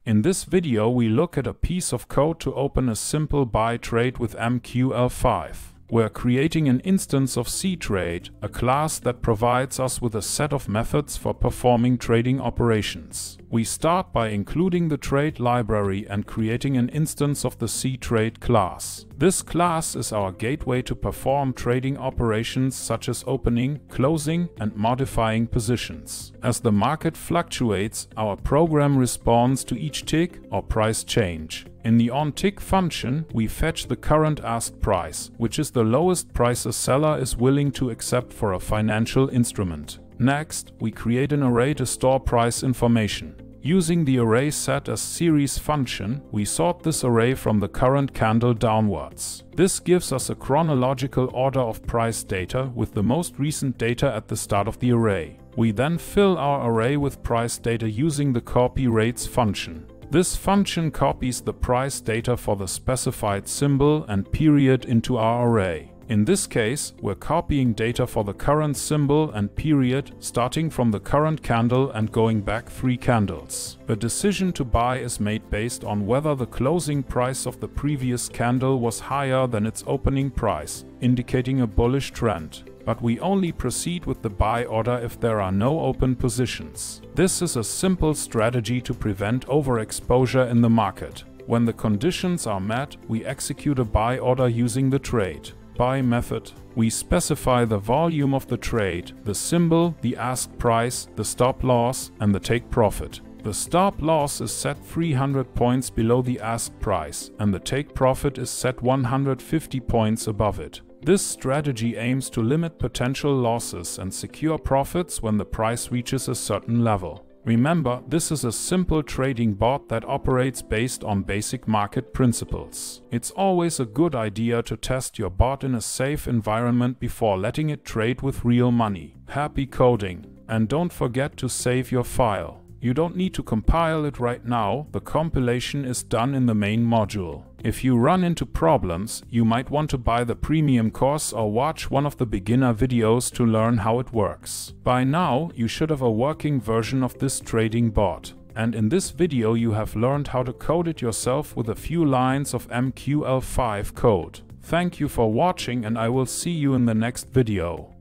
In this video we look at a piece of code to open a simple buy trade with MQL5. We're creating an instance of CTrade, a class that provides us with a set of methods for performing trading operations. We start by including the trade library and creating an instance of the CTrade class. This class is our gateway to perform trading operations such as opening, closing, and modifying positions. As the market fluctuates, our program responds to each tick or price change. In the onTick function, we fetch the current asked price, which is the lowest price a seller is willing to accept for a financial instrument. Next, we create an array to store price information. Using the array set as series function, we sort this array from the current candle downwards. This gives us a chronological order of price data with the most recent data at the start of the array. We then fill our array with price data using the CopyRates function. This function copies the price data for the specified symbol and period into our array. In this case, we're copying data for the current symbol and period, starting from the current candle and going back 3 candles. The decision to buy is made based on whether the closing price of the previous candle was higher than its opening price, indicating a bullish trend. But we only proceed with the buy order if there are no open positions. This is a simple strategy to prevent overexposure in the market. When the conditions are met, we execute a buy order using the trade buy method. We specify the volume of the trade, the symbol, the ask price, the stop loss, and the take profit. The stop loss is set 300 points below the ask price, and the take profit is set 150 points above it. This strategy aims to limit potential losses and secure profits when the price reaches a certain level. Remember, this is a simple trading bot that operates based on basic market principles. It's always a good idea to test your bot in a safe environment before letting it trade with real money. Happy coding! And don't forget to save your file. You don't need to compile it right now, the compilation is done in the main module. If you run into problems, you might want to buy the premium course or watch one of the beginner videos to learn how it works. By now, you should have a working version of this trading bot. And in this video you have learned how to code it yourself with a few lines of MQL5 code. Thank you for watching and I will see you in the next video.